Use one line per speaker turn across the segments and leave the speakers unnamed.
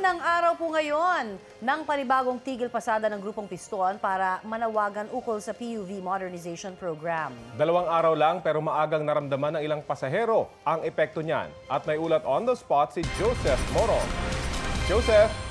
Unang araw po ngayon ng panibagong tigil pasada ng Grupong Piston para manawagan ukol sa PUV Modernization Program.
2 araw lang pero maagang naramdaman ng ilang pasahero ang epekto niyan. At may ulat on the spot si Joseph Moro. Joseph!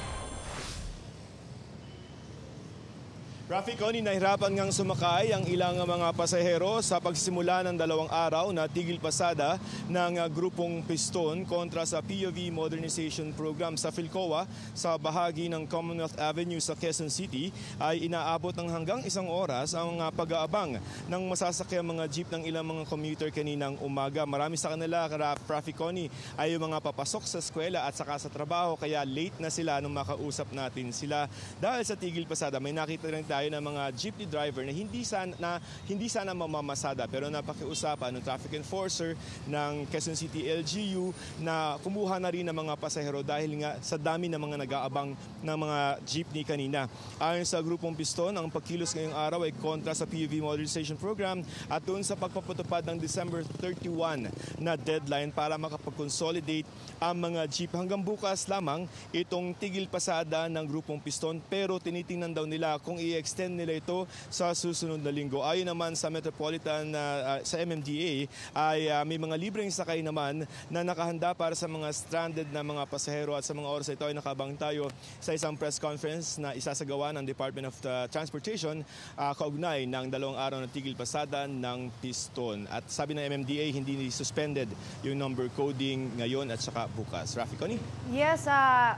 Rafi, Connie, nahirapan ngang sumakay ang ilang mga pasahero sa pagsimula ng 2 araw na tigil pasada ng Grupong Piston kontra sa PUV Modernization Program sa Philcoa sa bahagi ng Commonwealth Avenue sa Quezon City ay inaabot ng hanggang 1 oras ang pag-aabang ng masasakyang mga jeep ng ilang mga commuter kaninang umaga. Marami sa kanila, Rafi, Connie, ay yung mga papasok sa eskwela at saka sa trabaho kaya late na sila nung makausap natin sila. Dahil sa tigil pasada, may nakita rin tayo ng mga jeepney driver na hindi sana mamamasada pero napakiusapan ng traffic enforcer ng Quezon City LGU na kumuha na rin ng mga pasahero dahil nga sa dami ng mga nag-aabang ng mga jeepney kanina. Ayon sa Grupong Piston, ang pagkilos ngayong araw ay kontra sa PUV Modernization Program at doon sa pagpapatupad ng December 31 na deadline para makapag-consolidate ang mga jeep. Hanggang bukas lamang itong tigil pasada ng Grupong Piston pero tinitingnan daw nila kung i-extend nila ito sa susunod na linggo. Ayon naman sa Metropolitan, sa MMDA, ay may mga libreng sakay naman na nakahanda para sa mga stranded na mga pasahero at sa mga oras ito ay nakabang tayo sa isang press conference na isasagawa ng Department of Transportation kaugnay ng 2 araw na tigil pasada ng Piston. At sabi ng MMDA, hindi suspended yung number coding ngayon at saka bukas. Rafi, Connie?
Yes,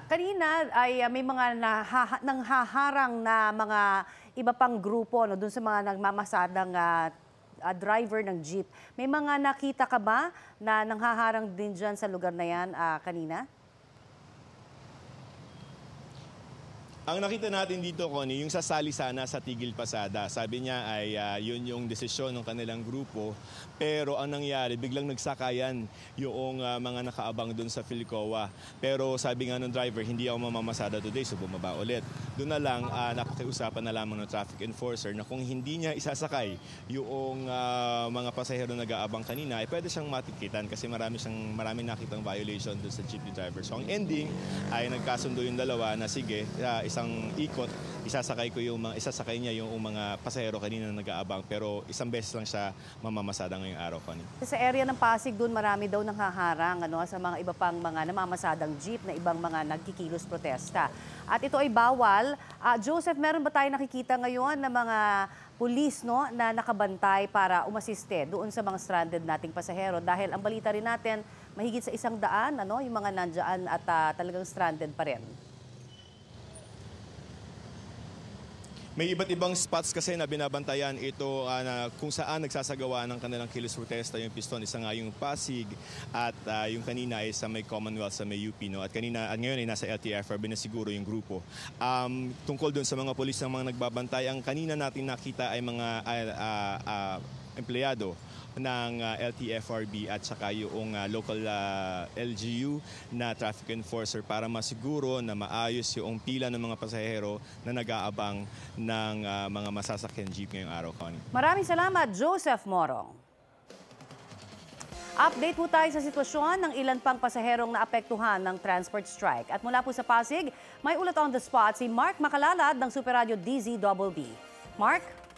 kanina ay may mga nanghaharang na mga iba pang grupo doon sa mga nagmamasadang driver ng jeep. May mga nakita ka ba na nanghaharang din dyan sa lugar na yan kanina?
Ang nakita natin dito, Connie, yung sasali sana sa tigil pasada. Sabi niya ay yun yung desisyon ng kanilang grupo. Pero ang nangyari, biglang nagsakayan yung mga nakaabang doon sa Philcoa. Pero sabi nga ng driver, hindi ako mamamasada today, so bumaba ulit. Doon na lang, napakiusapan na lamang ng traffic enforcer na kung hindi niya isasakay yung mga pasahero na nag-aabang kanina, ay pwede siyang matikitan kasi marami nakitang violation doon sa jeepney driver. So ang ending ay nagkasundo yung dalawa na sige, isang ikot, isasakay niya yung mga pasahero kanina na nag-aabang pero isang beses lang siya mamamasada ngayong araw, Connie.
Sa area ng Pasig doon marami daw nanghaharang sa mga iba pang mga namamasadang jeep na ibang mga nagkikilos protesta. At ito ay bawal. Joseph, meron ba tayo nakikita ngayon na mga pulis na nakabantay para umasiste doon sa mga stranded nating pasahero? Dahil ang balita rin natin, mahigit sa 100 yung mga nandyan at talagang stranded pa rin.
May iba't ibang spots kasi na binabantayan ito kung saan nagsasagawa ng kanilang kilos protesta yung Piston. Isa nga yung Pasig at yung kanina ay sa may Commonwealth, sa may UP. No? At ngayon ay nasa LTFRB na siguro yung grupo. Tungkol doon sa mga polis ng mga nagbabantay, ang kanina natin nakita ay mga empleyado ng LTFRB at saka yung local LGU na traffic enforcer para masiguro na maayos yung pila ng mga pasahero na nag-aabang ng mga masasakyan jeep ngayong araw, Connie.
Maraming salamat, Joseph Morong. Update po tayo sa sitwasyon ng ilan pang pasaherong naapektuhan ng transport strike. At mula po sa Pasig, may ulat on the spot si Mark Makalalad ng Super Radio DZBB. Mark?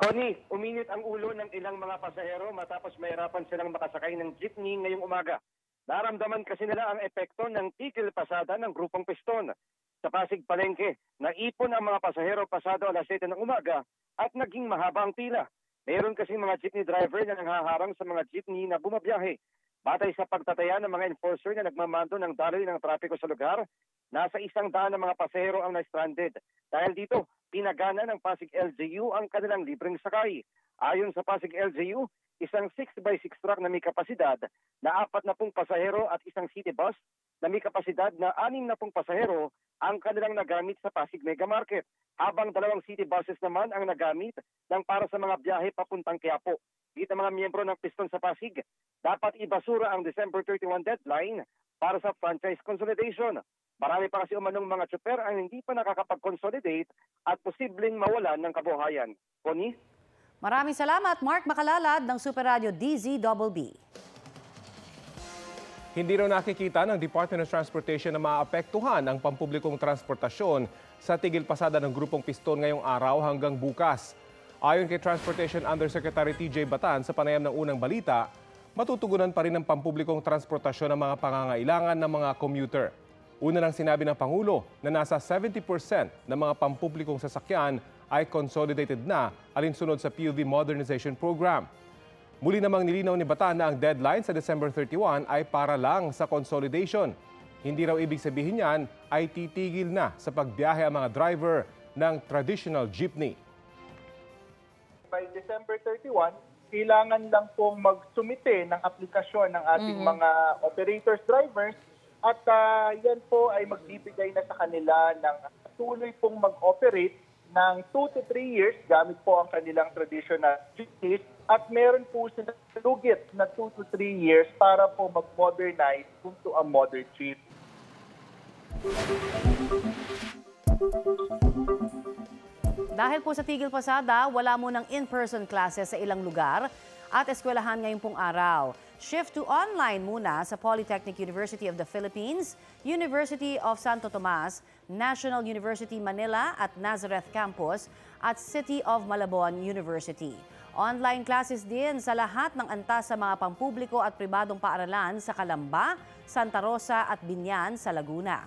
Connie, uminit ang ulo ng ilang mga pasahero matapos mahirapan silang makasakay ng jeepney ngayong umaga. Naramdaman kasi nila ang epekto ng tigil pasada ng Grupong Piston. Sa Pasig Palengke, naipon ang mga pasahero pasado alas 7 ng umaga at naging mahaba ang pila. Mayroon kasing mga jeepney driver na nanghaharang sa mga jeepney na bumabiyahe. Batay sa pagtataya ng mga enforcer na nagmamando ng daloy ng trapiko sa lugar, nasa 100 na mga pasahero ang na-stranded. Dahil dito, pinagana ng Pasig LGU ang kanilang libreng sakay. Ayon sa Pasig LGU, isang 6x6 truck na may kapasidad na 40 pasahero at isang city bus na may kapasidad na 60 pasahero ang kanilang nagamit sa Pasig Mega Market. Habang 2 city buses naman ang nagamit ng para sa mga biyahe papuntang Quiapo. Dito mga miyembro ng Piston sa Pasig, dapat ibasura ang December 31 deadline para sa franchise consolidation. Marami pa kasi umanong mga tsuper ang hindi pa nakakapag-consolidate at posibleng mawalan ng kabuhayan. Connie?
Maraming salamat, Mark Makalalad ng Super Radio DZBB.
Hindi raw nakikita ng Department of Transportation na maapektuhan ang pampublikong transportasyon sa tigil pasada ng Grupong Piston ngayong araw hanggang bukas. Ayon kay Transportation Undersecretary TJ Batan sa panayam ng unang balita, matutugunan pa rin ng pampublikong transportasyon ang mga pangangailangan ng mga commuter. Una nang sinabi ng Pangulo na nasa 70% ng mga pampublikong sasakyan ay consolidated na alinsunod sa PUV Modernization Program. Muli namang nilinaw ni Batan na ang deadline sa December 31 ay para lang sa consolidation. Hindi raw ibig sabihin yan ay titigil na sa pagbiyahe ang mga driver ng traditional jeepney.
By December 31, kailangan lang pong magsumite ng aplikasyon ng ating mga operators, drivers, at yan po ay magbibigay na sa kanila ng tuloy pong mag-operate ng 2 to 3 years gamit po ang kanilang traditional jeepneys at meron po sila lugit na 2 to 3 years para po mag-modernize into a modern jeep.
Dahil po sa tigil pasada, wala munang in-person classes sa ilang lugar at eskwelahan ngayong pong araw. Shift to online muna sa Polytechnic University of the Philippines, University of Santo Tomas, National University Manila at Nazareth Campus at City of Malabon University. Online classes din sa lahat ng antas sa mga pampubliko at pribadong paaralan sa Calamba, Santa Rosa at Binyan sa Laguna.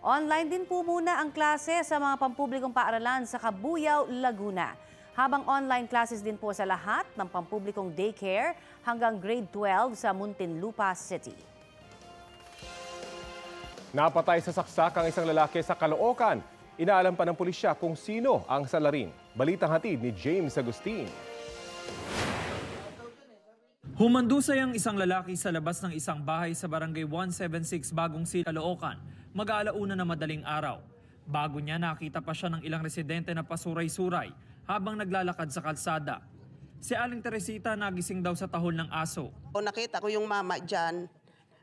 Online din po muna ang klase sa mga pampublikong paaralan sa Cabuyao, Laguna. Habang online classes din po sa lahat ng pampublikong daycare hanggang grade 12 sa Muntinlupa City.
Napatay sa saksak ang isang lalaki sa Caloocan. Inaalam pa ng pulisya kung sino ang salarin. Balitang hatid ni James Agustin.
Humandusay ang isang lalaki sa labas ng isang bahay sa barangay 176 Bagong Sil, Caloocan, mag-aalauna na madaling araw. Bago niya nakita pa siya ng ilang residente na pasuray-suray habang naglalakad sa kalsada. Si Aling Teresita nagising daw sa tahol ng aso.
Nakita ko yung mama dyan,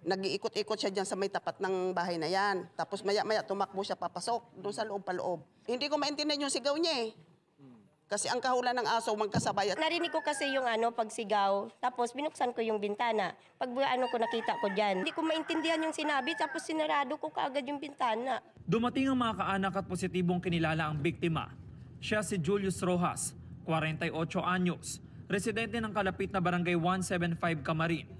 nag-iikot-ikot siya dyan sa may tapat ng bahay na yan. Tapos maya-maya tumakbo siya papasok doon sa loob paloob. Hindi ko maintindihan yung sigaw niya eh. Kasi ang kahulan ng aso magkasabay.
Narinig ko kasi yung pagsigaw, tapos binuksan ko yung bintana. Pag ko nakita ko dyan, hindi ko maintindihan yung sinabi, tapos sinarado ko kaagad yung bintana.
Dumating ang mga kaanak at positibong kinilala ang biktima. Siya si Julius Rojas, 48 anyos, residente ng kalapit na barangay 175 Camarin.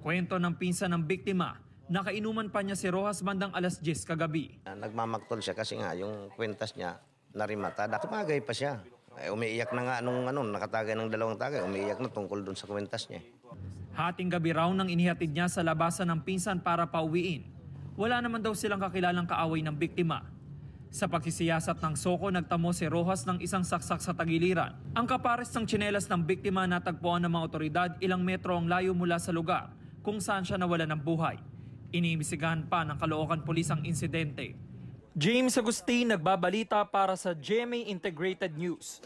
Kwento ng pinsan ng biktima, nakainuman pa niya si Rojas bandang alas 10 kagabi.
Nagmamaktol siya kasi nga yung kwentas niya narimata. Tumagay pa siya. Umiiyak na nga nung nakatagay ng 2 tagay. Umiiyak na tungkol dun sa kwentas niya.
Hating gabi raw nang inihatid niya sa labasan ng pinsan para pauwiin. Wala naman daw silang kakilalang kaaway ng biktima. Sa pagsisiyasat ng soko, nagtamo si Rojas ng isang saksak sa tagiliran. Ang kapares ng tsinelas ng biktima natagpuan ng mga otoridad ilang metro ang layo mula sa lugar kung saan siya nawala ng buhay. Iniimbestigahan pa ng Caloocan Police ang insidente. James Agustin, nagbabalita para sa GMA Integrated News.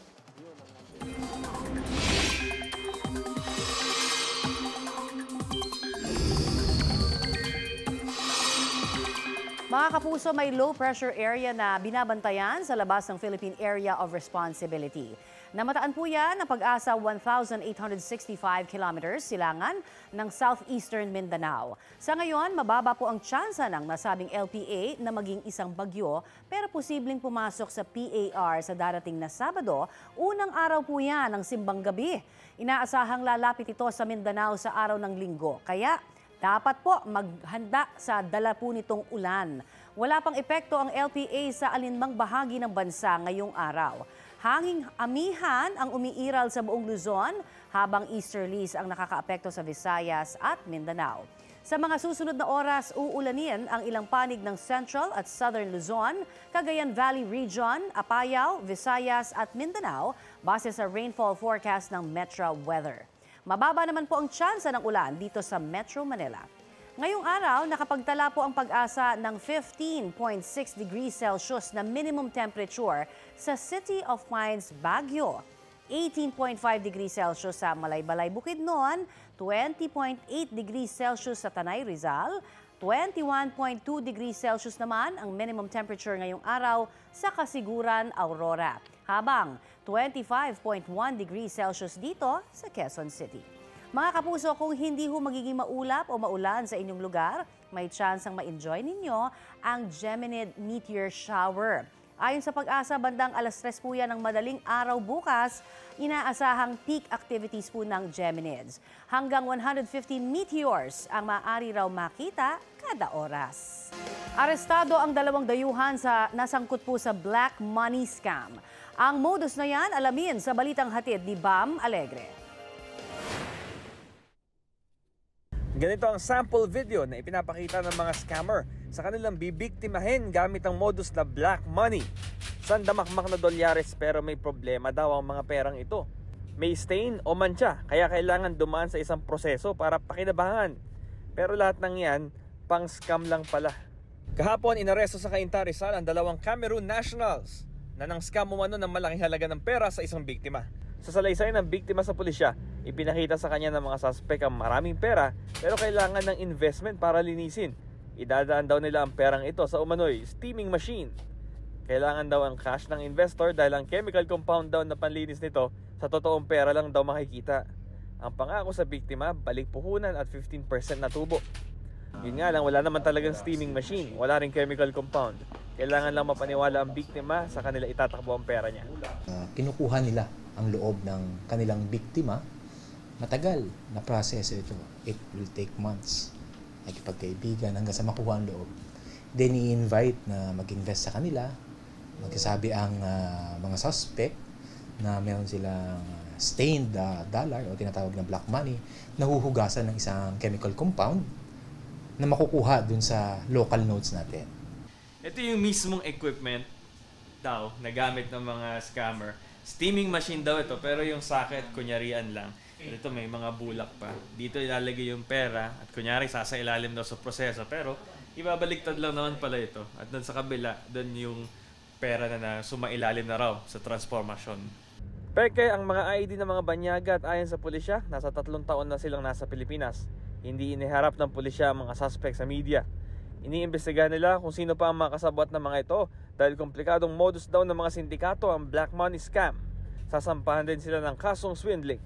Mga kapuso, may low pressure area na binabantayan sa labas ng Philippine Area of Responsibility. Namataan po yan ang pag-asa 1,865 kilometers silangan ng southeastern Mindanao. Sa ngayon, mababa po ang tsansa ng nasabing LPA na maging isang bagyo pero posibleng pumasok sa PAR sa darating na Sabado. Unang araw po yan ng simbang gabi. Inaasahang lalapit ito sa Mindanao sa araw ng Linggo. Kaya dapat po maghanda sa dala po nitong ulan. Wala pang epekto ang LPA sa alinmang bahagi ng bansa ngayong araw. Hanging amihan ang umiiral sa buong Luzon habang easterlies ang nakakaapekto sa Visayas at Mindanao. Sa mga susunod na oras, uulanin ang ilang panig ng Central at Southern Luzon, Cagayan Valley Region, Apayao, Visayas at Mindanao base sa rainfall forecast ng Metro Weather. Mababa naman po ang tsansa ng ulan dito sa Metro Manila. Ngayong araw, nakapagtala po ang pag-asa ng 15.6 degrees Celsius na minimum temperature sa City of Pines, Baguio. 18.5 degrees Celsius sa Malaybalay, Bukidnon, 20.8 degrees Celsius sa Tanay, Rizal, 21.2 degrees Celsius naman ang minimum temperature ngayong araw sa Kasiguran, Aurora. Habang 25.1 degrees Celsius dito sa Quezon City. Mga kapuso, kung hindi ho magiging maulap o maulan sa inyong lugar, may chance ang ma-enjoy ninyo ang Geminid Meteor Shower. Ayon sa Pag-asa, bandang 3:00 po yan ng madaling araw bukas, inaasahang peak activities po ng Geminids. Hanggang 150 meteors ang maaari raw makita kada oras. Arestado ang 2 dayuhan sa nasangkot po sa black money scam. Ang modus na yan, alamin sa balitang hatid ni Bam Alegre.
Ganito ang sample video na ipinapakita ng mga scammer sa kanilang bibiktimahin gamit ang modus na black money. Sandamakmak na dolyares pero may problema daw ang mga perang ito. May stain o mancha kaya kailangan dumaan sa isang proseso para pakinabangan. Pero lahat ng yan, pang scam lang pala. Kahapon, inaresto sa Cainta, Rizal ang 2 Cameroon nationals na nang scam umano ng malaking halaga ng pera sa isang biktima. Sa salaysay ng biktima sa pulisya, ipinakita sa kanya ng mga suspect ang maraming pera pero kailangan ng investment para linisin. Idadaan daw nila ang perang ito sa umano'y steaming machine. Kailangan daw ang cash ng investor dahil ang chemical compound daw na panlinis nito sa totoong pera lang daw makikita. Ang pangako sa biktima, balik puhunan at 15% na tubo. Yun nga lang, wala naman talagang steaming machine, wala ring chemical compound. Kailangan lang mapaniwala ang biktima sa kanila itatakbo ang pera niya.
Kinukuha nila ang loob ng kanilang biktima. Matagal na proseso ito. It will take months. Nakipagkaibigan hanggang sa makuha ang loob. Then i-invite na mag-invest sa kanila. Magsasabi ang mga suspect na meron silang stained dollar o tinatawag na black money na huhugasan ng isang chemical compound na makukuha dun sa local nodes natin.
Ito yung mismong equipment daw na gamit ng mga scammer. Steaming machine daw ito pero yung socket kunyarian lang. Ito may mga bulak pa. Dito ilalagay yung pera at kunyari sasailalim daw sa proseso pero ibabaliktad lang naman pala ito. At doon sa kabila, doon yung pera na sumailalim na raw sa transformasyon. Peke ang mga ID ng mga banyaga at ayon sa pulisya, nasa 3 taon na silang nasa Pilipinas. Hindi iniharap ng pulisya ang mga suspect sa media. Iniimbestigahan nila kung sino pa ang mga kasabwat ng mga ito dahil komplikadong modus daw ng mga sindikato ang black money scam. Sasampahan din sila ng kasong swindling.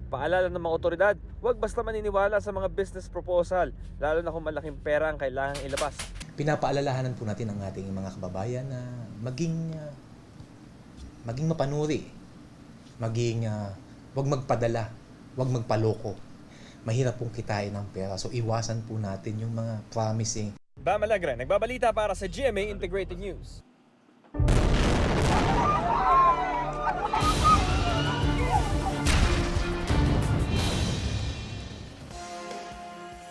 Paalala ng mga otoridad, huwag basta maniniwala sa mga business proposal, lalo na kung malaking pera ang kailangang ilabas.
Pinapaalalahanan po natin ang ating mga kababayan na maging mapanuri, huwag magpadala, huwag magpaloko. Mahirap pong kitain ang pera, so iwasan po natin yung mga promising.
Bam Alegre, nagbabalita para sa GMA Integrated News.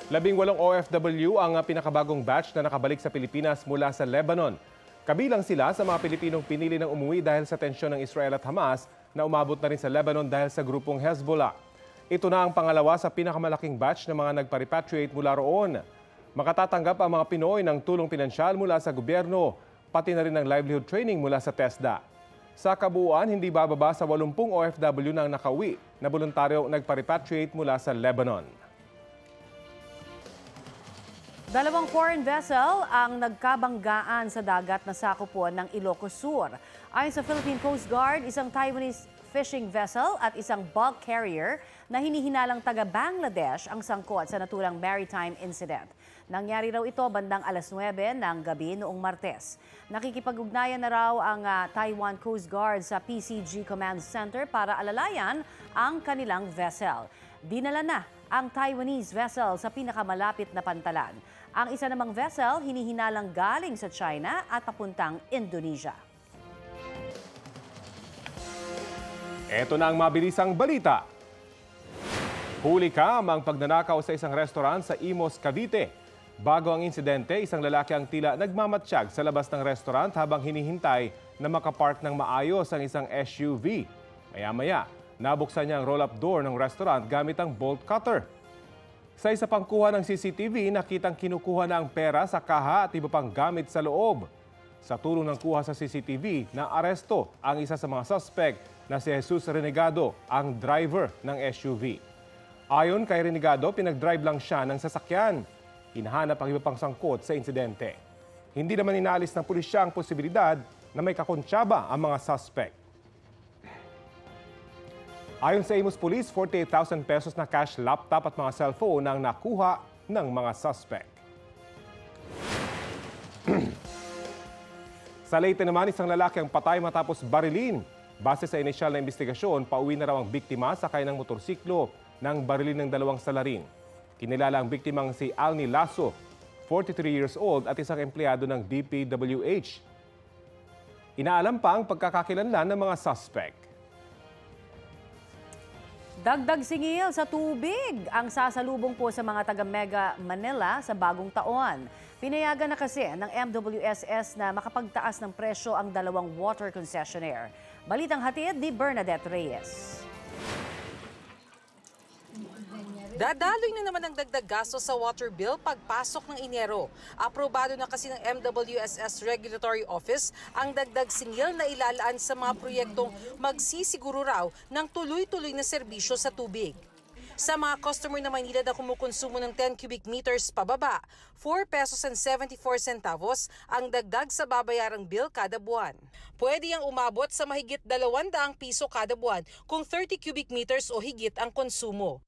Labing 8 OFW ang pinakabagong batch na nakabalik sa Pilipinas mula sa Lebanon. Kabilang sila sa mga Pilipinong pinili ng umuwi dahil sa tensyon ng Israel at Hamas na umabot na rin sa Lebanon dahil sa grupong Hezbollah. Ito na ang pangalawa sa pinakamalaking batch ng mga nagpa-repatriate mula roon. Makatatanggap ang mga Pinoy ng tulong pinansyal mula sa gobyerno, pati na rin ng livelihood training mula sa TESDA. Sa kabuuan, hindi bababa sa 80 OFW na nakauwi na voluntaryo nagpa-repatriate mula sa Lebanon.
2 foreign vessel ang nagkabanggaan sa dagat na sakupuan ng Ilocos Sur. Ayon sa Philippine Coast Guard, isang Taiwanese fishing vessel at isang bulk carrier na hinihinalang taga Bangladesh ang sangkot sa naturang maritime incident. Nangyari raw ito bandang 9:00 ng gabi noong Martes. Nakikipag-ugnayan na raw ang Taiwan Coast Guard sa PCG Command Center para alalayan ang kanilang vessel. Dinala na ang Taiwanese vessel sa pinakamalapit na pantalan. Ang isa namang vessel hinihinalang galing sa China at papuntang Indonesia.
Ito na ang mabilisang balita. Huli kam ang pagnanakaw sa isang restaurant sa Imos, Cavite. Bago ang insidente, isang lalaki ang tila nagmamatsyag sa labas ng restaurant habang hinihintay na makapark ng maayos ang isang SUV. Maya-maya, nabuksan niya ang roll-up door ng restaurant gamit ang bolt cutter. Sa isa pang kuha ng CCTV, nakitang kinukuha na ang pera sa kaha at iba pang gamit sa loob. Sa tulong ng kuha sa CCTV, naaresto ang isa sa mga suspect na si Jesus Renegado, ang driver ng SUV. Ayon kay Renegado, pinag-drive lang siya ng sasakyan. Hinahanap ang iba pang sangkot sa insidente. Hindi naman inaalis ng pulisya ang posibilidad na may kakontsaba ang mga suspect. Ayon sa Imus Police, 48,000 pesos na cash, laptop at mga cellphone ang nakuha ng mga suspect. Sa Leyte naman, isang lalaki ang patay matapos barilin. Base sa inisyal na investigasyon, pauwi na raw ang biktima sakay ng motorsiklo ng barilin ng dalawang salarin. Kinilala ang biktimang si Alni Lasso, 43 years old at isang empleyado ng DPWH. Inaalam pa ang pagkakakilanlan ng mga suspect.
Dagdag singil sa tubig ang sasalubong po sa mga taga-Mega Manila sa bagong taon. Pinayagan na kasi ng MWSS na makapagtaas ng presyo ang dalawang water concessionaire. Balitang hatid ni Bernadette Reyes.
Dadaloy na naman ang dagdag gasto sa water bill pagpasok ng Enero. Aprobado na kasi ng MWSS Regulatory Office ang dagdag singil na ilalaan sa mga proyektong magsisiguro raw ng tuloy-tuloy na serbisyo sa tubig. Sa mga customer na Maynila na kumukonsumo ng 10 cubic meters pababa, 4 pesos and 74 centavos ang dagdag sa babayarang bill kada buwan. Pwede yang umabot sa mahigit 200 piso kada buwan kung 30 cubic meters o higit ang konsumo.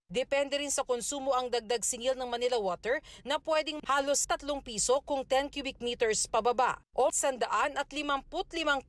Depende rin sa konsumo ang dagdag singil ng Manila Water na pwedeng halos 3 piso kung 10 cubic meters pababa o 155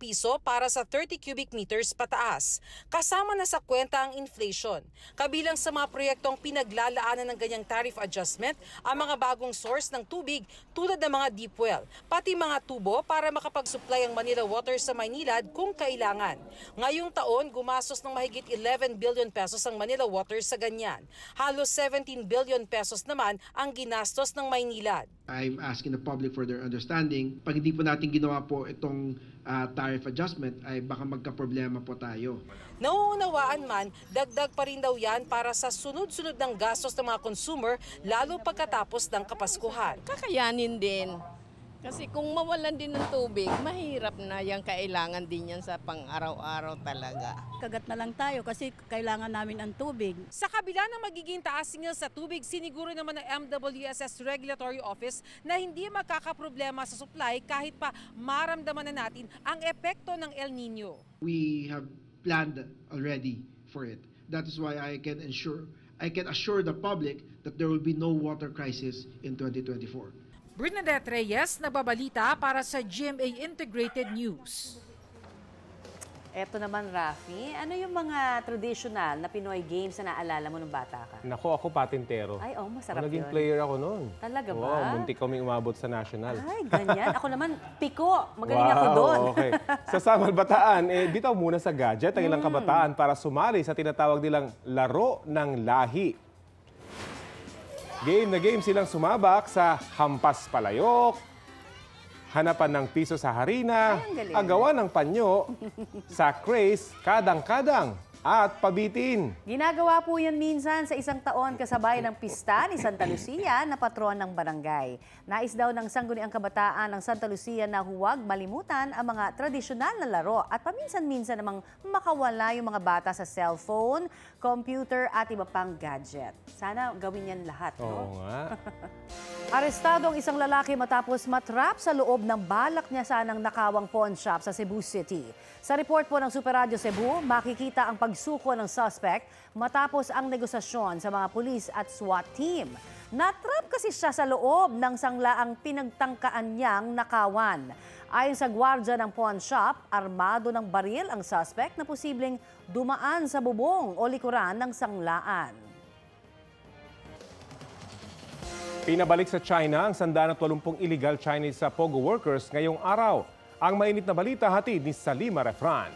piso para sa 30 cubic meters pataas. Kasama na sa kwenta ang inflation. Kabilang sa mga proyektong pinaglalaanan ng ganyang tariff adjustment ang mga bagong source ng tubig tulad ng mga deep well, pati mga tubo para makapag-supply ang Manila Water sa Maynilad kung kailangan. Ngayong taon, gumastos ng mahigit 11 billion pesos ang Manila Water sa ganyan. Halos 17 billion pesos naman ang ginastos ng Maynilad.
I'm asking the public for their understanding. Pag hindi po natin ginawa po itong tariff adjustment, ay baka magka-problema po tayo.
Nauunawaan man, dagdag pa rin daw yan para sa sunod-sunod ng gastos ng mga consumer, lalo pagkatapos ng Kapaskuhan.
Kakayanin din. Kasi kung mawalan din ng tubig, mahirap na yan. Kailangan din yan sa pang-araw-araw talaga.
Kagat na lang tayo kasi kailangan namin ang tubig.
Sa kabila ng magiging taas singil sa tubig, siniguro naman ng MWSS Regulatory Office na hindi magkakaproblema sa supply kahit pa maramdaman na natin ang epekto ng El Nino.
We have planned already for it. That is why I can assure the public that there will be no water crisis in 2024.
Bernadette Reyes, nababalita para sa GMA Integrated News.
Eto naman, Rafi, ano yung mga traditional na Pinoy games na naalala mo nung bata ka?
Nako, ako patintero.
Ay, masarap
naging
yun.
player ako noon.
Talaga ba?
Wow, muntik kaming umabot sa national.
Ay, ganyan. Ako naman, piko. Magaling ako doon.
Okay. Sa Samal Bataan, bitaw muna sa gadget ang ilang kabataan para sumali sa tinatawag nilang laro ng lahi. Game na game silang sumabak sa hampas palayok, hanapan ng piso sa harina, agawan ng panyo, sa craze, kadang-kadang, at pabitin.
Ginagawa po yan minsan sa isang taon kasabay ng pista ni Santa Lucia na patron ng barangay. Nais daw ng Sangguniang Kabataan ng Santa Lucia na huwag malimutan ang mga tradisyonal na laro at paminsan-minsan namang makawala yung mga bata sa cellphone, computer at iba pang gadget. Sana gawin yan lahat, no?
Oo nga.
Arestado ang isang lalaki matapos matrap sa loob ng balak niya sanang nakawang pawn shop sa Cebu City. Sa report po ng Super Radio Cebu, makikita ang pagsuko ng suspect matapos ang negosasyon sa mga pulis at SWAT team. Natrap kasi siya sa loob ng sanglaang pinagtangkaan niyang nakawan. Ayon sa gwardya ng pawn shop, armado ng baril ang suspect na posibleng dumaan sa bubong o likuran ng sanglaan.
Pinabalik sa China ang 180 illegal Chinese pogo workers ngayong araw. Ang mainit na balita hatid ni Salima Refran.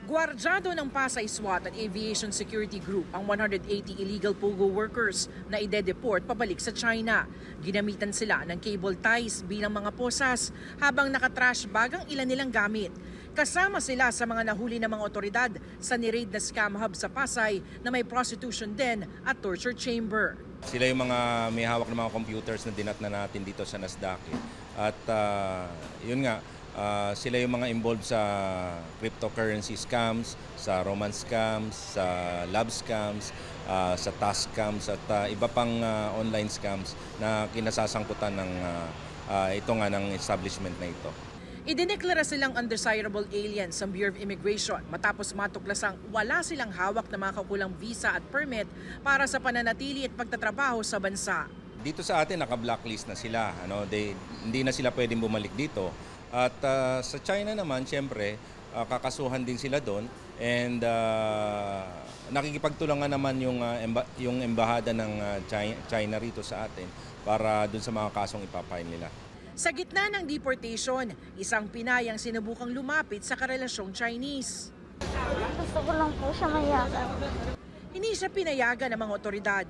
Gwardyado ng Pasay SWAT at Aviation Security Group ang 180 illegal pogo workers na ide-deport pabalik sa China. Ginamitan sila ng cable ties bilang mga posas habang nakatrash bag ang ilan nilang gamit. Kasama sila sa mga nahuli ng mga otoridad sa ni-raid na scam hub sa Pasay na may prostitution den at torture chamber.
Sila yung mga may hawak ng mga computers na dinatna natin dito sa Nasdaq. At yun nga, sila yung mga involved sa cryptocurrency scams, sa romance scams, sa love scams, sa task scams at iba pang online scams na kinasasangkutan ng ito nga ng establishment na ito.
Idineklara silang undesirable aliens sa Bureau of Immigration matapos matuklasang wala silang hawak na mga kakulang visa at permit para sa pananatili at pagtatrabaho sa bansa.
Dito sa atin naka-blacklist na sila, hindi na sila pwedeng bumalik dito. At sa China naman, siyempre, kakasuhan din sila doon and nakikipagtulungan naman yung embahada ng China rito sa atin para doon sa mga kasong ipapile nila.
Sa gitna ng deportation, isang Pinay ang sinubukang lumapit sa karelasyong Chinese.
Gusto ko lang po siya mayagan.
Hindi siya pinayagan ng mga otoridad.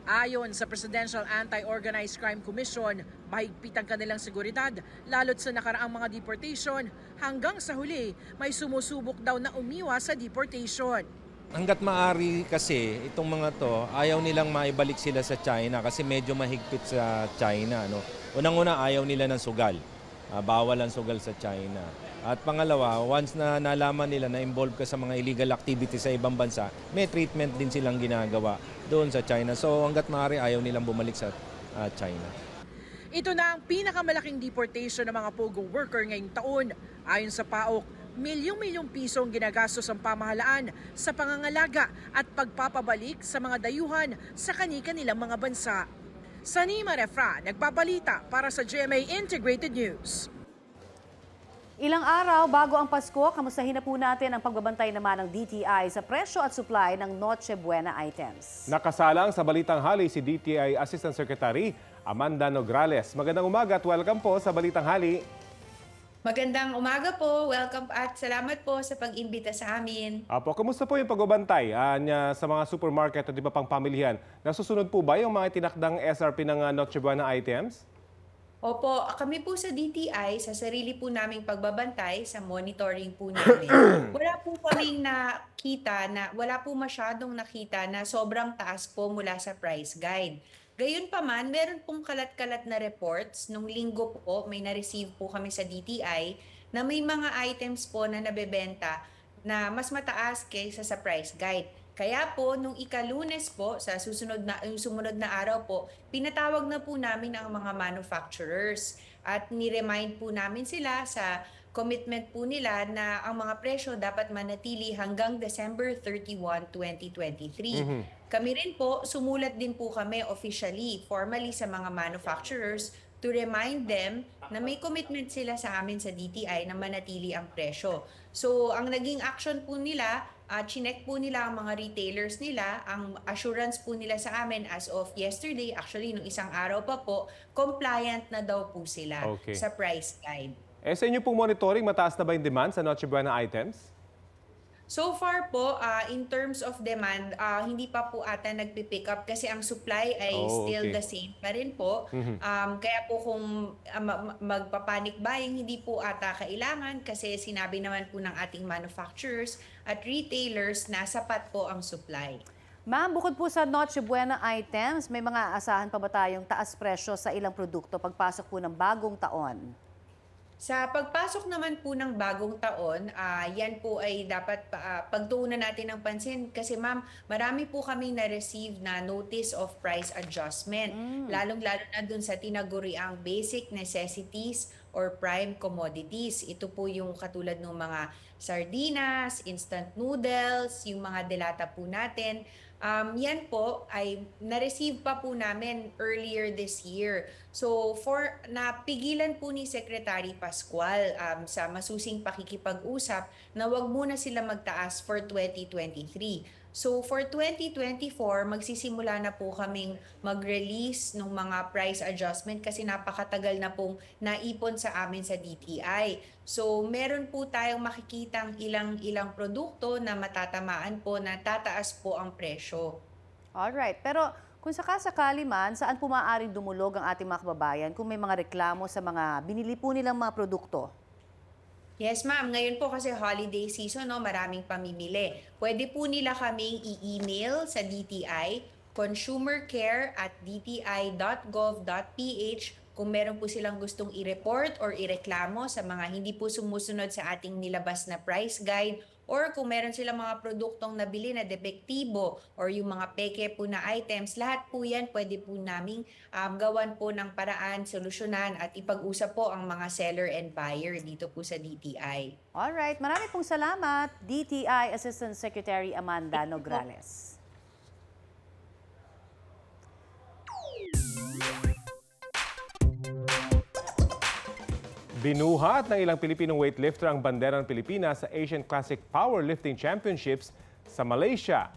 Ayon sa Presidential Anti-Organized Crime Commission, mahigpit ang kanilang seguridad lalo't sa nakaraang mga deportation hanggang sa huli may sumusubok daw na umiwas sa deportation.
Hanggat maaari kasi itong mga to, ayaw nilang maibalik sila sa China kasi medyo mahigpit sa China. Unang-una, ayaw nila ng sugal. Bawal ang sugal sa China. At pangalawa, once na nalaman nila na involved ka sa mga illegal activities sa ibang bansa, may treatment din silang ginagawa doon sa China. So hanggat maaari, ayaw nilang bumalik sa China.
Ito na ang pinakamalaking deportation ng mga POGO worker ngayong taon. Ayon sa PAOK, milyong-milyong piso ang ginagastos ang pamahalaan sa pangangalaga at pagpapabalik sa mga dayuhan sa kani-kanilang mga bansa. Sanima Refra, nagbabalita para sa GMA Integrated News.
Ilang araw bago ang Pasko, kamustahin na po natin ang pagbabantay naman ng DTI sa presyo at supply ng Noche Buena items.
Nakasalang sa Balitang Hali si DTI Assistant Secretary Amanda Nograles. Magandang umaga at welcome po sa Balitang Hali.
Magandang umaga po. Welcome at salamat po sa pag-imbita sa amin.
Apo, kamusta po yung pagbabantay sa mga supermarket at iba pang pamilihan? Nasusunod po ba yung mga tinakdang SRP ng Noche Buena items?
Opo, kami po sa DTI, sa sarili po naming pagbabantay, sa monitoring po namin, wala po masyadong nakita na sobrang taas po mula sa price guide. Gayunpaman, meron pong kalat-kalat na reports. Nung linggo po, may na-receive po kami sa DTI na may mga items po na nabebenta na mas mataas kaysa sa price guide. Kaya po, nung ika-Lunes po, sa sumunod na araw po, pinatawag na po namin ang mga manufacturers at ni-remind po namin sila sa commitment po nila na ang mga presyo dapat manatili hanggang December 31, 2023. Kami rin po, sumulat din po kami officially, formally sa mga manufacturers to remind them na may commitment sila sa amin sa DTI na manatili ang presyo. So, ang naging action po nila, chinek po nila ang mga retailers nila, ang assurance po nila sa amin as of yesterday, actually nung isang araw pa po, compliant na daw po sila sa price guide.
Sa inyo pong monitoring, mataas na ba yung demand sa Noche Buena items?
So far po, in terms of demand, hindi pa po ata nagpipick up kasi ang supply ay still the same pa rin po. Kaya po kung magpapanic buying, hindi po ata kailangan kasi sinabi naman po ng ating manufacturers at retailers na sapat po ang supply.
Ma'am, bukod po sa Noche Buena items, may mga asahan pa ba tayong taas presyo sa ilang produkto pagpasok po ng bagong taon?
Sa pagpasok naman po ng bagong taon, yan po ay dapat pagtuunan natin ng pansin kasi ma'am, marami po kaming na-receive na notice of price adjustment. Lalong-lalo na dun sa tinaguriang basic necessities or prime commodities. Ito po yung katulad ng mga sardinas, instant noodles, yung mga delata po natin. Yan po ay na-receive pa po namin earlier this year. So napigilan po ni Secretary Pascual sa masusing pakikipag-usap na wag muna sila magtaas for 2023. So for 2024, magsisimula na po kaming mag-release ng mga price adjustment kasi napakatagal na pong naipon sa amin sa DTI. So meron po tayong makikitang ilang produkto na matatamaan po na tataas po ang presyo.
Alright, pero kung sakasakali man, saan po maaaring dumulog ang ating mga kababayan kung may mga reklamo sa mga binili po nilang mga produkto?
Yes ma'am, ngayon po kasi holiday season, maraming pamimili. Pwede po nila kaming i-email sa DTI, consumercare@dti.gov.ph kung meron po silang gustong i-report or ireklamo sa mga hindi po sumusunod sa ating nilabas na price guide or kung meron silang mga produktong nabili na depektibo or yung mga peke po na items, lahat po yan pwede po naming gawan po ng paraan, solusyonan at ipag-usap po ang mga seller and buyer dito po sa DTI.
Alright, marami pong salamat, DTI Assistant Secretary Amanda Nograles.
Binuhat ng ilang Pilipinong weightlifter ang bandera ng Pilipinas sa Asian Classic Powerlifting Championships sa Malaysia.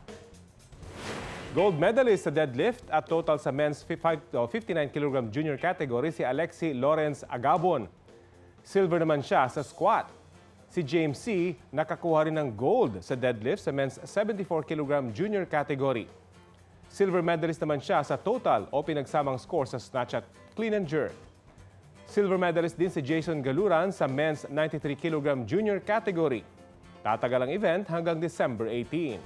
Gold medalist sa deadlift at total sa men's 59 kg junior category si Alexi Lawrence Agabon. Silver naman siya sa squat. Si James C. nakakuha rin ng gold sa deadlift sa men's 74 kg junior category. Silver medalist naman siya sa total o pinagsamang score sa snatch at clean and jerk. Silver medalist din si Jason Galuran sa men's 93 kg junior category. Tatagal ang event hanggang December 18.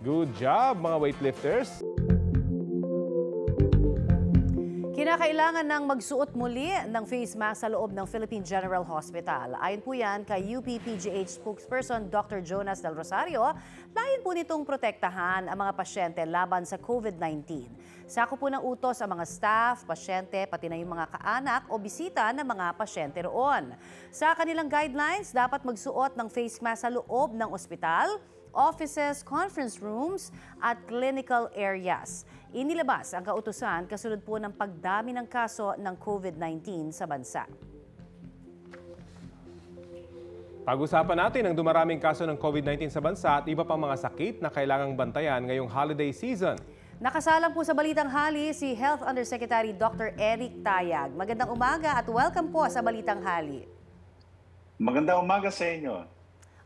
Good job mga weightlifters!
Kinakailangan ng magsuot muli ng face mask sa loob ng Philippine General Hospital. Ayon po yan kay UP-PGH spokesperson Dr. Jonas Del Rosario, layon po nitong protektahan ang mga pasyente laban sa COVID-19. Sako po ng utos ang mga staff, pasyente, pati na yung mga kaanak o bisita ng mga pasyente roon. Sa kanilang guidelines, dapat magsuot ng face mask sa loob ng ospital, offices, conference rooms at clinical areas. Inilabas ang kautusan kasunod po ng pagdami ng kaso ng COVID-19 sa bansa.
Pag-usapan natin ang dumaraming kaso ng COVID-19 sa bansa at iba pang mga sakit na kailangang bantayan ngayong holiday season.
Nakasalang po sa Balitang Hali si Health Undersecretary Dr. Eric Tayag. Magandang umaga at welcome po sa Balitang Hali.
Magandang umaga sa inyo.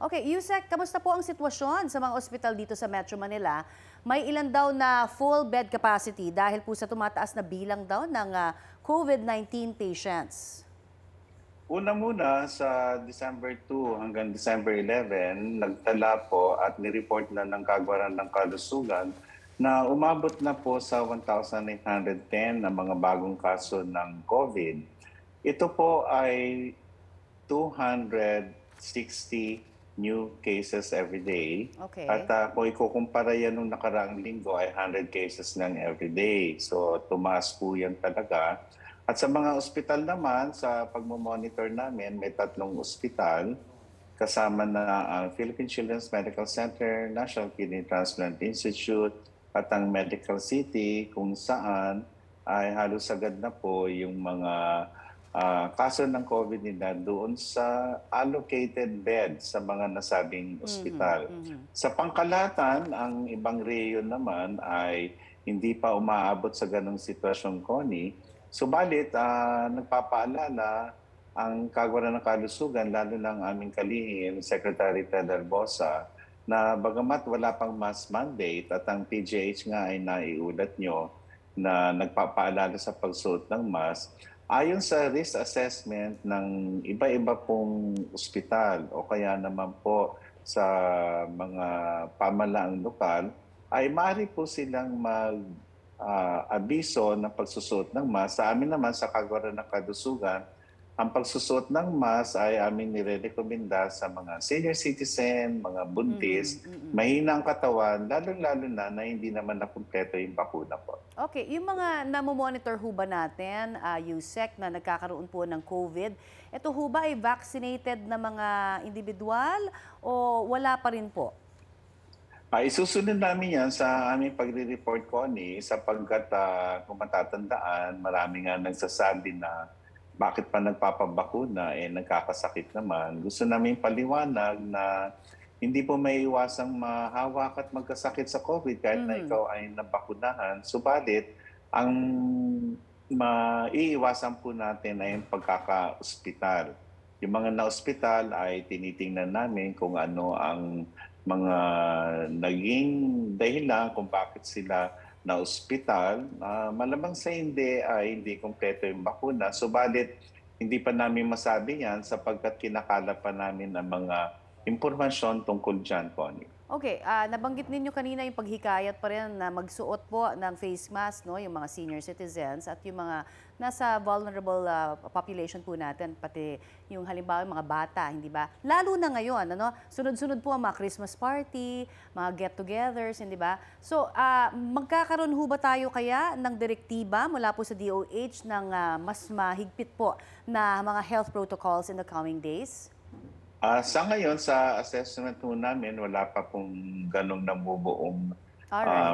Okay, Yusek, kamusta po ang sitwasyon sa mga ospital dito sa Metro Manila? May ilan daw na full bed capacity dahil po sa tumataas na bilang daw ng COVID-19 patients.
Una muna, sa December 2 hanggang December 11, nagtala po at nireport na ng Kagawaran ng Kalusugan na umabot na po sa 1,810 na mga bagong kaso ng COVID. Ito po ay 260 new cases every day.
Okay.
At kung ikukumpara yan nung nakaraang linggo ay 100 cases lang every day. So tumaas po yan talaga. At sa mga ospital naman, sa pagmamonitor namin, may 3 ospital kasama na ang Philippine Children's Medical Center, National Kidney Transplant Institute at ang Medical City kung saan ay halos sagad na po yung mga kaso ng COVID nila doon sa allocated bed sa mga nasabing ospital. Sa pangkalahatan, ang ibang rehiyon naman ay hindi pa umaabot sa ganong sitwasyon, Connie. Subalit, nagpapaalala ang Kagawaran ng Kalusugan, lalo ng aming kalihim, Secretary Ted Albosa, na bagamat wala pang mask mandate at ang PGH nga ay naiulat nyo na nagpapaalala sa pagsuot ng mask, ayon sa risk assessment ng iba-iba pong ospital o kaya naman po sa mga pamalaang lokal, ay maaari po silang mag-abiso ng pagsusuot ng mask. Sa amin naman, sa Kagawaran ng Kalusugan, ang pagsusuot ng mask ay aming nire-recommenda sa mga senior citizen, mga buntis, mahina ang katawan, lalo-lalo na hindi naman nakumpleto yung bakuna po.
Okay, yung mga namomonitor ho ba natin, Yusek, na nagkakaroon po ng COVID, ito ho ba ay vaccinated na mga individual o wala pa rin po?
Isusunod namin yan sa aming pagre-report, Connie, sapagkat kung matatandaan, marami nga nagsasabi na bakit pa nagpapabakuna, nagkakasakit naman. Gusto namin paliwanag na hindi po may iwasang mahawak at magkasakit sa COVID kahit na ikaw ay nabakunahan. Subalit, ang maiiwasan po natin ay yung pagkaka-ospital. Yung mga na-ospital ay tinitingnan namin kung ano ang mga naging dahilan kung bakit sila na ospital, malamang sa hindi ay hindi kompleto yung bakuna. Subalit, hindi pa namin masabi yan sapagkat kinakala pa namin ang mga impormasyon tungkol dyan, Connie.
Okay, nabanggit ninyo kanina yung paghikayat pa rin na magsuot po ng face mask, no? Yung mga senior citizens at yung mga nasa vulnerable population po natin, pati yung halimbawa yung mga bata, hindi ba? Lalo na ngayon, ano? Sunod-sunod po ang mga Christmas party, mga get-togethers, hindi ba? So, magkakaroon ho ba tayo kaya ng direktiba mula po sa DOH ng mas mahigpit po na mga health protocols in the coming days?
Sa ngayon, sa assessment po namin, wala pa pong ganong nabubuong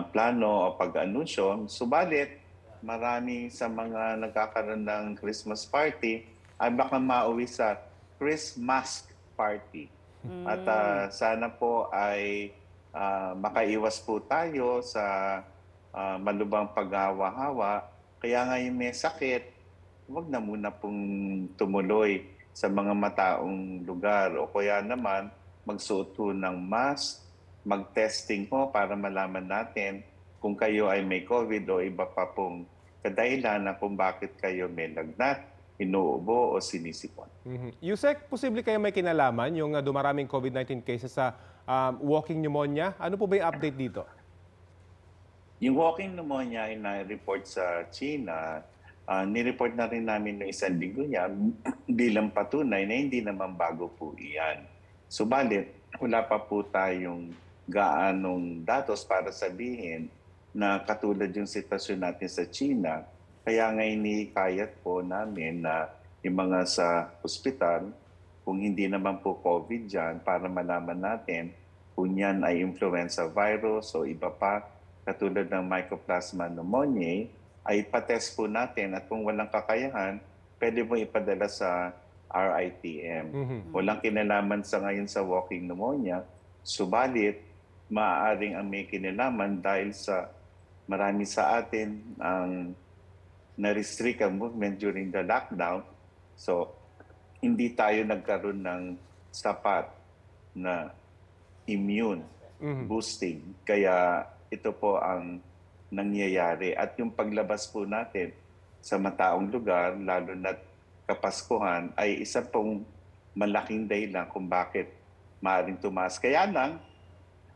plano o pag-anunsyo. Subalit, marami sa mga nagkakaroon ng Christmas party ay baka mauwi sa Christmas party. At sana po ay makaiwas po tayo sa malubang paghawa-hawa. Kaya ngayon may sakit, huwag na muna pong tumuloy sa mga mataong lugar o kaya naman magsuot po ng mask, mag-testing po para malaman natin kung kayo ay may COVID o iba pa pong kadahilanan kung bakit kayo may lagnat, inuubo o sinisipon.
Yusek, posible kayo may kinalaman yung dumaraming COVID-19 cases sa walking pneumonia? Ano po ba yung update dito?
Yung walking pneumonia ay na-report sa China. Nireport na rin namin noong isang linggo niya bilang patunay na hindi naman bago po iyan. Subalit, wala pa po tayong gaanong datos para sabihin na katulad yung sitwasyon natin sa China. Kaya nga inikayat po namin na yung mga sa ospital, kung hindi naman po COVID dyan, para malaman natin kung yan ay influenza virus o iba pa, katulad ng Mycoplasma pneumoniae, ay patest po natin at kung walang kakayahan, pwede mo ipadala sa RITM. Walang kinalaman sa ngayon sa walking pneumonia, subalit maaaring ang may kinalaman dahil sa marami sa atin ang na-restrict ang movement during the lockdown. So, hindi tayo nagkaroon ng sapat na immune boosting. Kaya ito po ang nangyayari. At yung paglabas po natin sa mataong lugar, lalo na Kapaskuhan, ay isa pong malaking dahilan kung bakit maaaring tumaas. Kaya lang,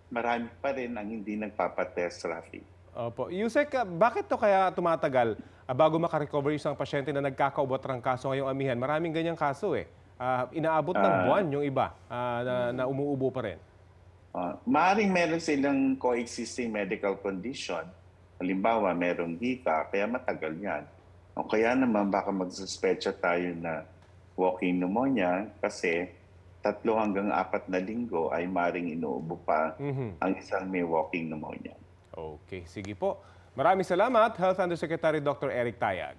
marami pa rin ang hindi nagpapatest, Rafi.
Opo. Yusek, bakit to kaya tumatagal bago makarecover isang pasyente na nagkakaubot ng kaso ngayong amihan? Maraming ganyang kaso eh. Inaabot ng buwan yung iba na umuubo pa rin.
Maaaring meron silang coexisting medical condition. Halimbawa, merong hika, kaya matagal yan. O kaya naman baka magsuspecha tayo na walking pneumonia kasi 3 hanggang 4 na linggo ay maaaring inuubo pa ang isang may walking pneumonia.
Okay, sige po. Maraming salamat, Health Undersecretary Dr. Eric Tayag.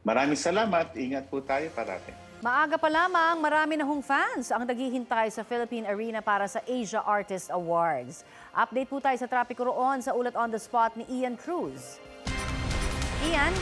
Maraming salamat. Ingat po tayo parati.
Maaga pa lamang, marami na hong fans ang naghihintay sa Philippine Arena para sa Asia Artist Awards. Update po tayo sa trapiko roon sa ulat on the spot ni Ian Cruz. Ian?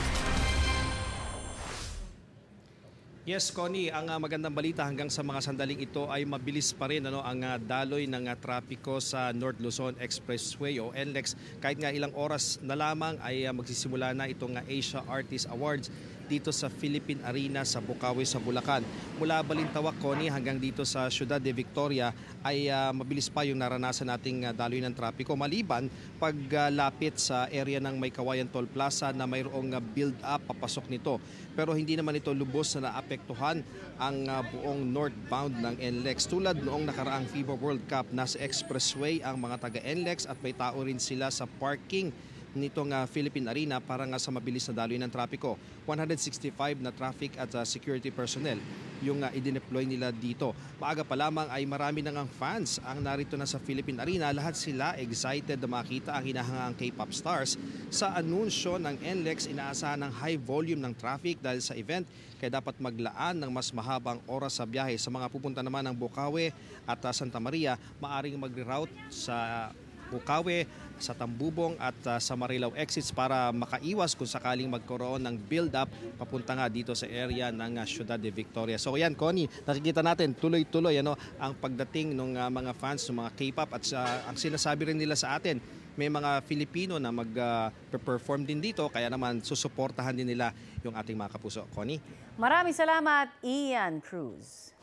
Yes, Connie, ang magandang balita hanggang sa mga sandaling ito ay mabilis pa rin ang daloy ng trapiko sa North Luzon Expressway o NLEX. Kahit nga ilang oras na lamang ay magsisimula na itong Asia Artist Awards dito sa Philippine Arena sa Bukawi sa Bulacan. Mula Balintawak, Connie, hanggang dito sa Ciudad de Victoria ay mabilis pa yung naranasan nating daloy ng trapiko. Maliban paglapit sa area ng May Kawayan Toll Plaza na mayroong build-up papasok nito. Pero hindi naman ito lubos na naapektuhan ang buong northbound ng NLEX. Tulad noong nakaraang FIBA World Cup, nasa expressway ang mga taga-NLEX at may tao rin sila sa parking nitong Philippine Arena para nga sa mabilis na daloy ng trapiko. 165 na traffic at security personnel yung idineploy nila dito. Maaga pa lamang ay marami nang fans ang narito na sa Philippine Arena. Lahat sila excited na makita ang hinahangaang K-pop stars. Sa anunsyo ng NLEX, inaasahan ng high volume ng traffic dahil sa event, kaya dapat maglaan ng mas mahabang oras sa biyahe. Sa mga pupunta naman ng Bukawi at Santa Maria, maaring mag-reroute sa Bukawi, sa Tambubong at sa Marilao exits para makaiwas kung sakaling magkaroon ng build-up papunta nga dito sa area ng Ciudad de Victoria. So yan, Connie, nakikita natin tuloy-tuloy ang pagdating ng mga fans ng mga K-pop at ang sinasabi rin nila sa atin, may mga Filipino na mag-perform din dito kaya naman susuportahan din nila yung ating mga kapuso. Connie?
Maraming salamat, Ian Cruz.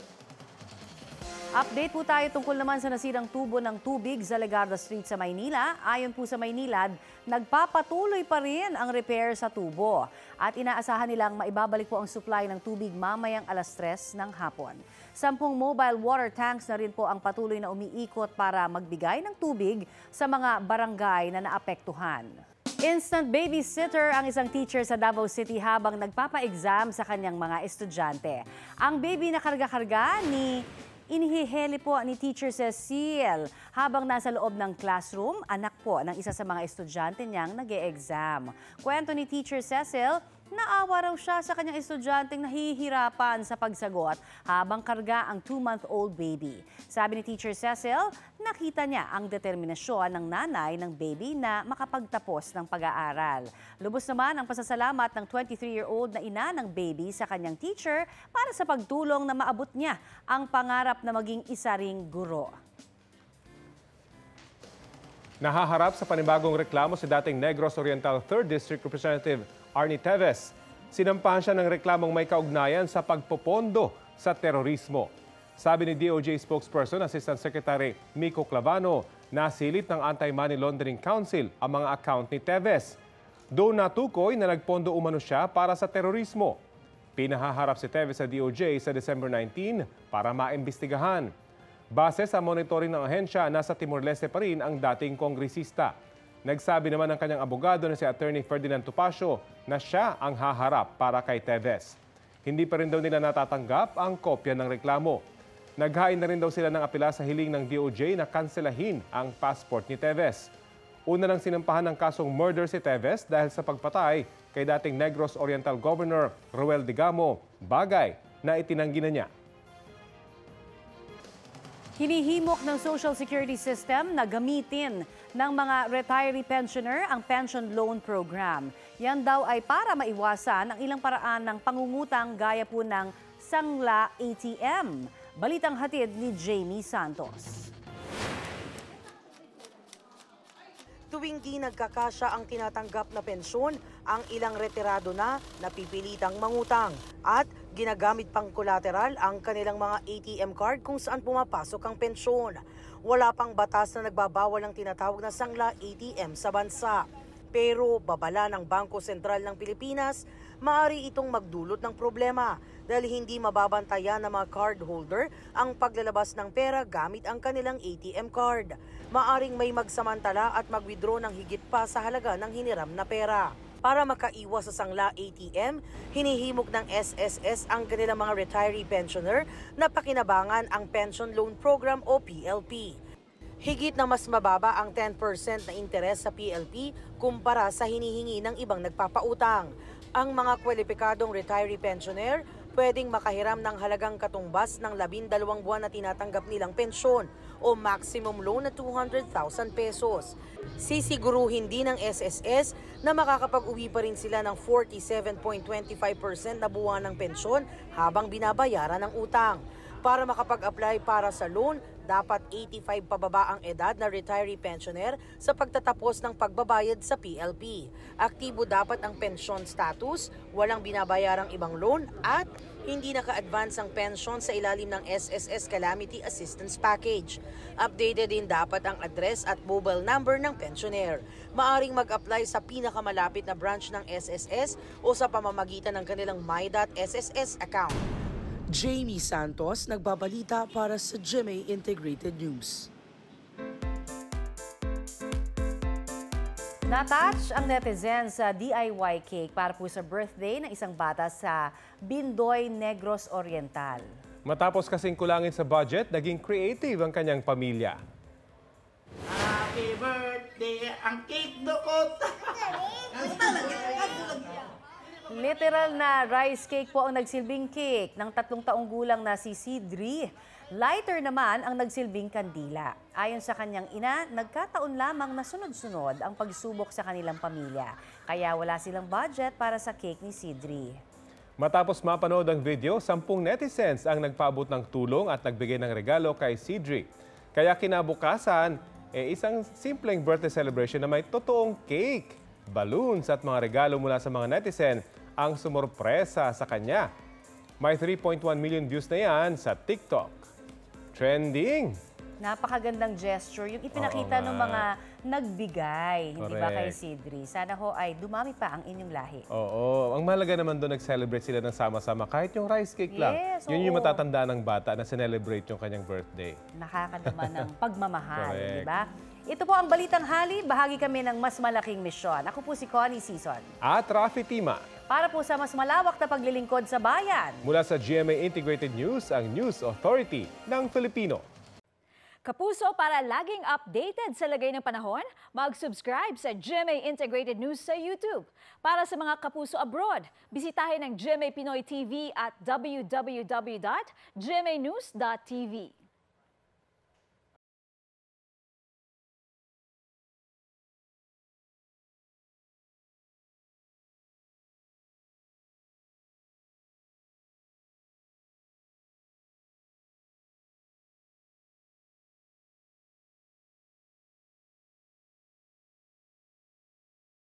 Update po tayo tungkol naman sa nasirang tubo ng tubig sa Legarda Street sa Maynila. Ayon po sa Maynilad, nagpapatuloy pa rin ang repair sa tubo. At inaasahan nilang maibabalik po ang supply ng tubig mamayang 3:00 ng hapon. 10 mobile water tanks na rin po ang patuloy na umiikot para magbigay ng tubig sa mga barangay na naapektuhan. Instant babysitter ang isang teacher sa Davao City habang nagpapa-exam sa kanyang mga estudyante. Ang baby na karga-karga inihiheli po ni Teacher Cecil habang nasa loob ng classroom, anak po ng isa sa mga estudyante niyang nag-e-exam. Kwento ni Teacher Cecil, naawa raw siya sa kanyang estudyanteng nahihirapan sa pagsagot habang karga ang 2-month-old baby. Sabi ni Teacher Cecil, nakita niya ang determinasyon ng nanay ng baby na makapagtapos ng pag-aaral. Lubos naman ang pasasalamat ng 23-year-old na ina ng baby sa kanyang teacher para sa pagtulong na maabot niya ang pangarap na maging isa ring guro.
Nahaharap sa panibagong reklamo si dating Negros Oriental 3rd District Representative Arnie Teves. Sinampahan siya ng reklamong may kaugnayan sa pagpopondo sa terorismo. Sabi ni DOJ spokesperson Assistant Secretary Miko Clavano, nasilip ng Anti-Money Laundering Council ang mga account ni Teves. Doon natukoy na nagpondo umano siya para sa terorismo. Pinahaharap si Teves sa DOJ sa December 19 para maimbestigahan. Base sa monitoring ng ahensya, nasa Timor-Leste pa rin ang dating kongresista. Nagsabi naman ng kanyang abogado na si Attorney Ferdinand Topacio na siya ang haharap para kay Teves. Hindi pa rin daw nila natatanggap ang kopya ng reklamo. Naghain na rin daw sila ng apela sa hiling ng DOJ na kanselahin ang passport ni Teves. Una nang sinampahan ng kasong murder si Teves dahil sa pagpatay kay dating Negros Oriental Governor Roel Digamo, bagay na itinanggi na niya.
Hinihimok ng Social Security System na gamitin ng mga retiree pensioner ang pension loan program. Yan daw ay para maiwasan ang ilang paraan ng pangungutang gaya po ng sangla ATM. Balitang hatid ni Jamie Santos.
Tuwing di nagkakasya ang tinatanggap na pensyon, ang ilang retirado na napipilitang mangutang at ginagamit pang collateral ang kanilang mga ATM card kung saan pumapasok ang pensyon. Wala pang batas na nagbabawal ng tinatawag na sangla ATM sa bansa. Pero babala ng Bangko Sentral ng Pilipinas, maaari itong magdulot ng problema dahil hindi mababantayan ng mga card holder ang paglalabas ng pera gamit ang kanilang ATM card. Maaring may magsamantala at mag-withdraw ng higit pa sa halaga ng hiniram na pera. Para makaiwas sa sangla ATM, hinihimok ng SSS ang kanilang mga retiree pensioner na pakinabangan ang Pension Loan Program o PLP. Higit na mas mababa ang 10% na interes sa PLP kumpara sa hinihingi ng ibang nagpapautang. Ang mga kwalipikadong retiree pensioner pwedeng makahiram ng halagang katumbas ng 12 buwan na tinatanggap nilang pensyon o maximum loan na 200,000 pesos. Sisiguruhin din ng SSS na makakapag-uwi pa rin sila ng 47.25% na buwan ng pensyon habang binabayaran ng utang. Para makapag-apply para sa loan, dapat 85 pababa ang edad na retiree pensioner sa pagtatapos ng pagbabayad sa PLP. Aktibo dapat ang pension status, walang binabayarang ibang loan at hindi naka-advance ang pension sa ilalim ng SSS Calamity Assistance Package. Updated din dapat ang address at mobile number ng pensioner. Maaring mag-apply sa pinakamalapit na branch ng SSS o sa pamamagitan ng kanilang My.SSS account. Jamie Santos, nagbabalita para sa GMA Integrated News.
Natouch ang netizen sa DIY cake para po sa birthday ng isang bata sa Bindoy, Negros Oriental.
Matapos kasing kulangin sa budget, naging creative ang kanyang pamilya.
Happy birthday! Ang cake dokot!
Literal na rice cake po ang nagsilbing cake ng 3 taong gulang na si Sidri. Lighter naman ang nagsilbing kandila. Ayon sa kanyang ina, nagkataon lamang na sunod-sunod ang pagsubok sa kanilang pamilya. Kaya wala silang budget para sa cake ni Sidri.
Matapos mapanood ang video, 10 netizens ang nagpaabot ng tulong at nagbigay ng regalo kay Sidri. Kaya kinabukasan, isang simpleng birthday celebration na may totoong cake, balloons at mga regalo mula sa mga netizen ang sumurpresa sa kanya. May 3.1 million views na yan sa TikTok. Trending.
Napakagandang gesture yung ipinakita ng mga nagbigay, hindi ba kay
Correct.
Sidri? Sana ho ay dumami pa ang inyong lahi.
Oo. Ang mahalaga naman doon, nag-celebrate sila ng sama-sama. Kahit yung rice cake lang.
Yes,
Yun yung
oo.
matatandaan ng bata na celebrate yung kanyang birthday.
Nakakadama ng pagmamahal,
Correct.
di ba? Ito po ang Balitang Hali. Bahagi kami ng mas malaking misyon. Ako po si Connie Season.
At Rafi Tima.
Para po sa mas malawak na paglilingkod sa bayan.
Mula sa GMA Integrated News, ang News Authority ng Filipino.
Kapuso, para laging updated sa lagay ng panahon, mag-subscribe sa GMA Integrated News sa YouTube. Para sa mga kapuso abroad, bisitahin ang GMA Pinoy TV at www.gmanews.tv.